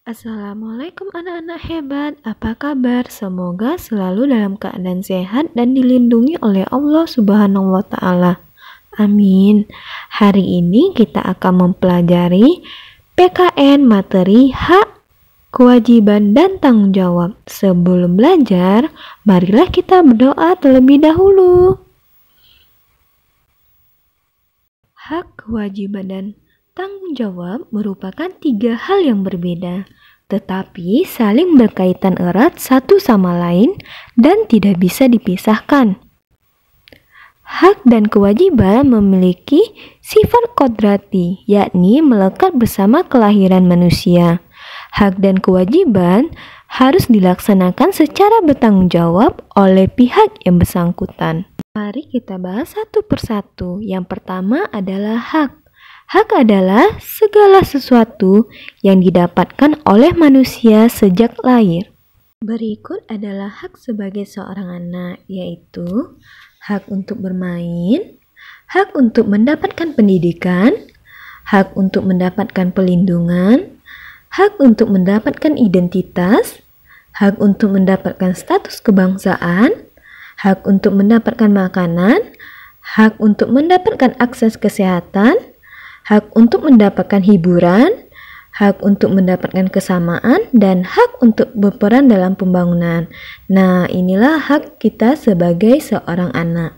Assalamualaikum anak-anak hebat, apa kabar? Semoga selalu dalam keadaan sehat dan dilindungi oleh Allah Subhanahu wa Ta'ala. Amin. Hari ini kita akan mempelajari PKN materi hak, kewajiban, dan tanggung jawab. Sebelum belajar, marilah kita berdoa terlebih dahulu. Hak, kewajiban, dan tanggung jawab merupakan 3 hal yang berbeda, tetapi saling berkaitan erat satu sama lain dan tidak bisa dipisahkan. Hak dan kewajiban memiliki sifat kodrati, yakni melekat bersama kelahiran manusia. Hak dan kewajiban harus dilaksanakan secara bertanggung jawab oleh pihak yang bersangkutan. Mari kita bahas satu persatu. Yang pertama adalah hak. Hak adalah segala sesuatu yang didapatkan oleh manusia sejak lahir. Berikut adalah hak sebagai seorang anak, yaitu hak untuk bermain, hak untuk mendapatkan pendidikan, hak untuk mendapatkan pelindungan, hak untuk mendapatkan identitas, hak untuk mendapatkan status kebangsaan, hak untuk mendapatkan makanan, hak untuk mendapatkan akses kesehatan, hak untuk mendapatkan hiburan, hak untuk mendapatkan kesamaan, dan hak untuk berperan dalam pembangunan. Nah, inilah hak kita sebagai seorang anak.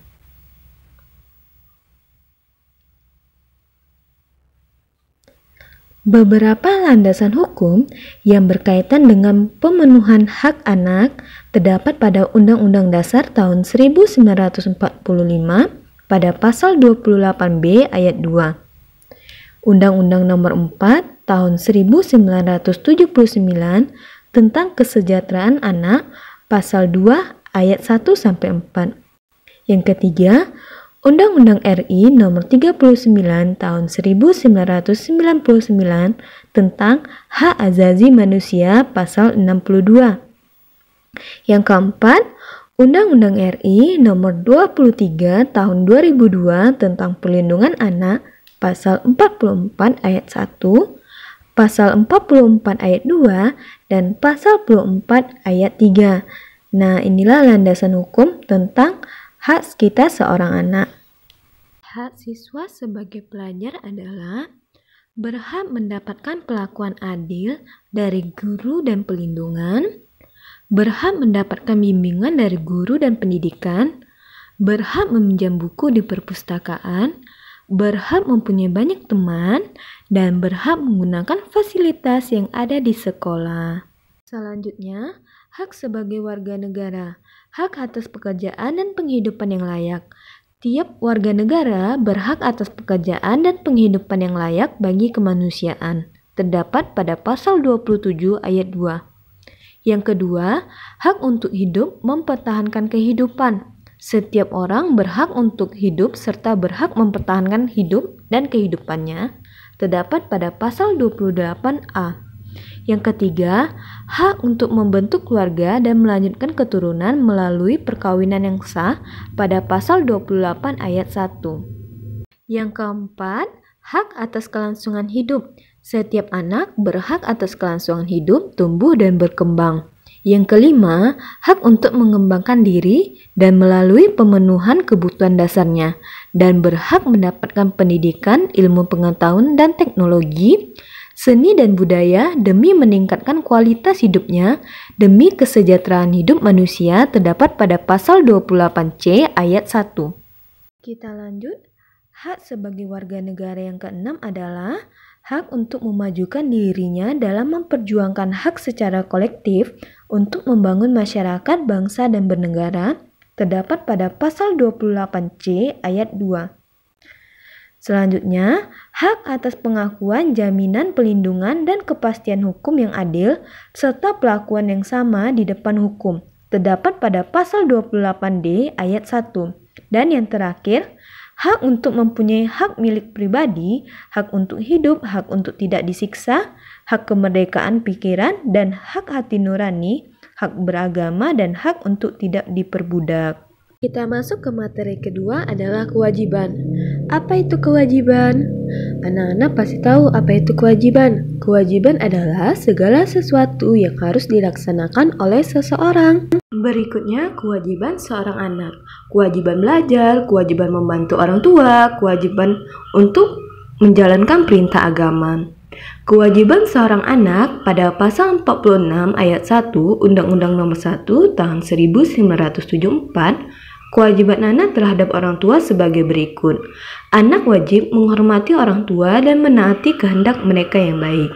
Beberapa landasan hukum yang berkaitan dengan pemenuhan hak anak terdapat pada Undang-Undang Dasar tahun 1945 pada pasal 28B ayat 2. Undang-Undang Nomor 4 Tahun 1979 tentang Kesejahteraan Anak Pasal 2 Ayat 1-4. Yang ketiga, Undang-Undang RI Nomor 39 Tahun 1999 tentang Hak Asasi Manusia Pasal 62. Yang keempat, Undang-Undang RI Nomor 23 Tahun 2002 tentang Perlindungan Anak Pasal 44 ayat 1, Pasal 44 ayat 2, dan Pasal 24 ayat 3. Nah, inilah landasan hukum tentang hak kita seorang anak. Hak siswa sebagai pelajar adalah berhak mendapatkan perlakuan adil dari guru dan pelindungan, berhak mendapatkan bimbingan dari guru dan pendidikan, berhak meminjam buku di perpustakaan, berhak mempunyai banyak teman, dan berhak menggunakan fasilitas yang ada di sekolah. Selanjutnya, hak sebagai warga negara, hak atas pekerjaan dan penghidupan yang layak. Tiap warga negara berhak atas pekerjaan dan penghidupan yang layak bagi kemanusiaan, terdapat pada pasal 27 ayat 2. Yang kedua, hak untuk hidup mempertahankan kehidupan. Setiap orang berhak untuk hidup serta berhak mempertahankan hidup dan kehidupannya, terdapat pada pasal 28A. Yang ketiga, hak untuk membentuk keluarga dan melanjutkan keturunan melalui perkawinan yang sah pada pasal 28 ayat 1. Yang keempat, hak atas kelangsungan hidup. Setiap anak berhak atas kelangsungan hidup, tumbuh, dan berkembang. Yang kelima, hak untuk mengembangkan diri dan melalui pemenuhan kebutuhan dasarnya, dan berhak mendapatkan pendidikan, ilmu pengetahuan dan teknologi, seni dan budaya demi meningkatkan kualitas hidupnya demi kesejahteraan hidup manusia terdapat pada pasal 28C ayat 1. Kita lanjut. Hak sebagai warga negara yang keenam adalah hak untuk memajukan dirinya dalam memperjuangkan hak secara kolektif untuk membangun masyarakat, bangsa, dan bernegara, terdapat pada pasal 28C ayat 2. Selanjutnya, hak atas pengakuan, jaminan, pelindungan, dan kepastian hukum yang adil, serta perlakuan yang sama di depan hukum, terdapat pada pasal 28D ayat 1. Dan yang terakhir, hak untuk mempunyai hak milik pribadi, hak untuk hidup, hak untuk tidak disiksa, hak kemerdekaan pikiran, dan hak hati nurani, hak beragama, dan hak untuk tidak diperbudak. Kita masuk ke materi kedua adalah kewajiban. Apa itu kewajiban? Anak-anak pasti tahu apa itu kewajiban. Kewajiban adalah segala sesuatu yang harus dilaksanakan oleh seseorang. Berikutnya, kewajiban seorang anak. Kewajiban belajar, kewajiban membantu orang tua, kewajiban untuk menjalankan perintah agama. Kewajiban seorang anak pada pasal 46 ayat 1 Undang-Undang Nomor 1 Tahun 1974, kewajiban anak terhadap orang tua sebagai berikut. Anak wajib menghormati orang tua dan menaati kehendak mereka yang baik.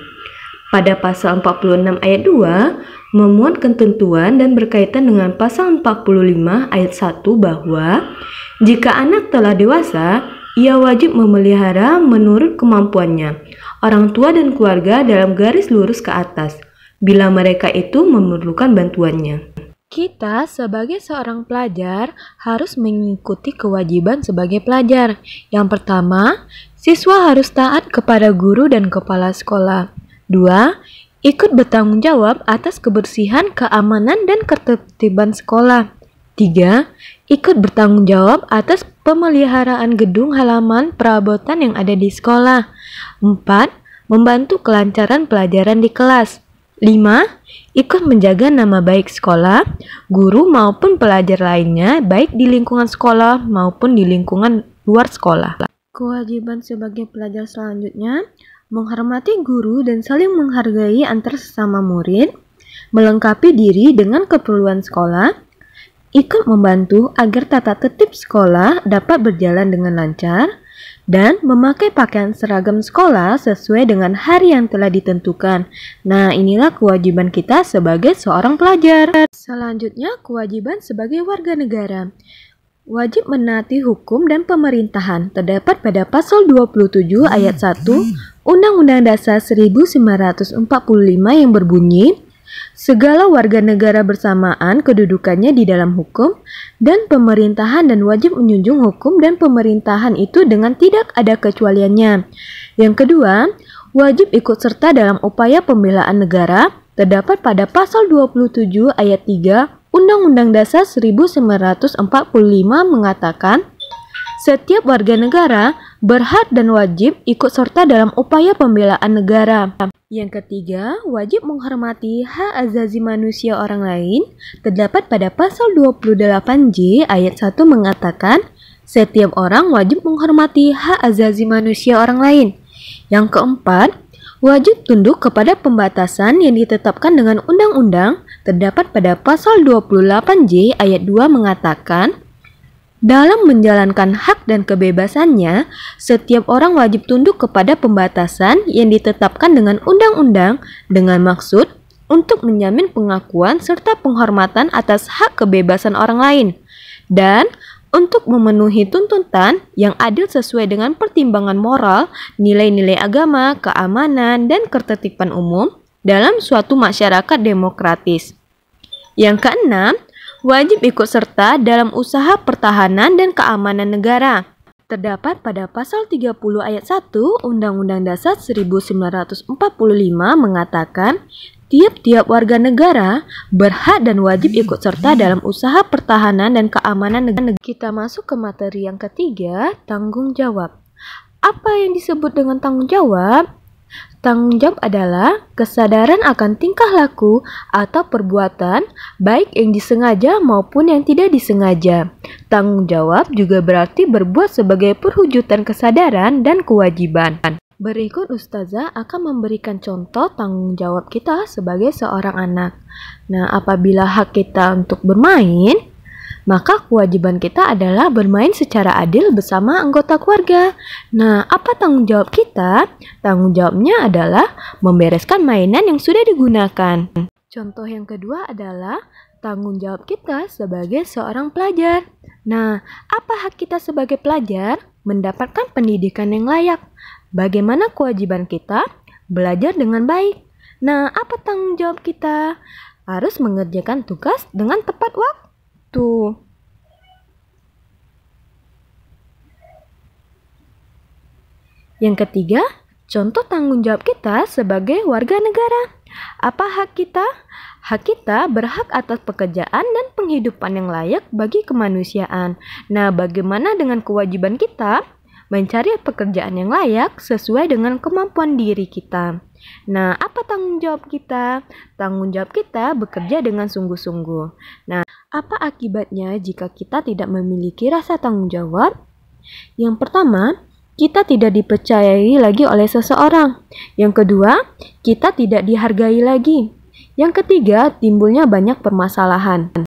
Pada pasal 46 ayat 2 memuat ketentuan dan berkaitan dengan pasal 45 ayat 1 bahwa jika anak telah dewasa, ia wajib memelihara menurut kemampuannya orang tua dan keluarga dalam garis lurus ke atas bila mereka itu memerlukan bantuannya. Kita sebagai seorang pelajar harus mengikuti kewajiban sebagai pelajar. Yang pertama, siswa harus taat kepada guru dan kepala sekolah. 2. Ikut bertanggung jawab atas kebersihan, keamanan, dan ketertiban sekolah. 3. Ikut bertanggung jawab atas pemeliharaan gedung, halaman, perabotan yang ada di sekolah. 4. Membantu kelancaran pelajaran di kelas. 5. Ikut menjaga nama baik sekolah, guru maupun pelajar lainnya, baik di lingkungan sekolah maupun di lingkungan luar sekolah. Kewajiban sebagai pelajar selanjutnya, menghormati guru dan saling menghargai antar sesama murid, melengkapi diri dengan keperluan sekolah, ikut membantu agar tata tertib sekolah dapat berjalan dengan lancar, dan memakai pakaian seragam sekolah sesuai dengan hari yang telah ditentukan. Nah, inilah kewajiban kita sebagai seorang pelajar. Selanjutnya, kewajiban sebagai warga negara. Wajib menaati hukum dan pemerintahan terdapat pada pasal 27 ayat 1 Undang-Undang Dasar 1945 yang berbunyi, segala warga negara bersamaan kedudukannya di dalam hukum dan pemerintahan dan wajib menjunjung hukum dan pemerintahan itu dengan tidak ada kecualiannya. Yang kedua, wajib ikut serta dalam upaya pembelaan negara terdapat pada pasal 27 ayat 3 Undang-Undang Dasar 1945 mengatakan, setiap warga negara berhak dan wajib ikut serta dalam upaya pembelaan negara. Yang ketiga, wajib menghormati hak asasi manusia orang lain terdapat pada pasal 28J ayat 1 mengatakan, setiap orang wajib menghormati hak asasi manusia orang lain. Yang keempat, wajib tunduk kepada pembatasan yang ditetapkan dengan undang-undang terdapat pada pasal 28J ayat 2 mengatakan, dalam menjalankan hak dan kebebasannya, setiap orang wajib tunduk kepada pembatasan yang ditetapkan dengan undang-undang dengan maksud untuk menjamin pengakuan serta penghormatan atas hak kebebasan orang lain dan untuk memenuhi tuntutan yang adil sesuai dengan pertimbangan moral, nilai-nilai agama, keamanan, dan ketertiban umum dalam suatu masyarakat demokratis. Yang keenam, wajib ikut serta dalam usaha pertahanan dan keamanan negara. Terdapat pada pasal 30 ayat 1 Undang-Undang Dasar 1945 mengatakan, tiap-tiap warga negara berhak dan wajib ikut serta dalam usaha pertahanan dan keamanan negara. Kita masuk ke materi yang ketiga, tanggung jawab. Apa yang disebut dengan tanggung jawab? Tanggung jawab adalah kesadaran akan tingkah laku atau perbuatan baik yang disengaja maupun yang tidak disengaja. Tanggung jawab juga berarti berbuat sebagai perwujudan kesadaran dan kewajiban. Berikut Ustazah akan memberikan contoh tanggung jawab kita sebagai seorang anak. Nah, apabila hak kita untuk bermain, maka kewajiban kita adalah bermain secara adil bersama anggota keluarga. Nah, apa tanggung jawab kita? Tanggung jawabnya adalah membereskan mainan yang sudah digunakan. Contoh yang kedua adalah tanggung jawab kita sebagai seorang pelajar. Nah, apa hak kita sebagai pelajar? Mendapatkan pendidikan yang layak. Bagaimana kewajiban kita? Belajar dengan baik. Nah, apa tanggung jawab kita? Harus mengerjakan tugas dengan tepat waktu. Yang ketiga, contoh tanggung jawab kita sebagai warga negara. Apa hak kita? Hak kita berhak atas pekerjaan dan penghidupan yang layak bagi kemanusiaan. Nah, bagaimana dengan kewajiban kita? mencari pekerjaan yang layak sesuai dengan kemampuan diri kita. Nah, apa tanggung jawab kita? Tanggung jawab kita bekerja dengan sungguh-sungguh. Nah, apa akibatnya jika kita tidak memiliki rasa tanggung jawab? Yang pertama, kita tidak dipercayai lagi oleh seseorang. Yang kedua, kita tidak dihargai lagi. Yang ketiga, timbulnya banyak permasalahan.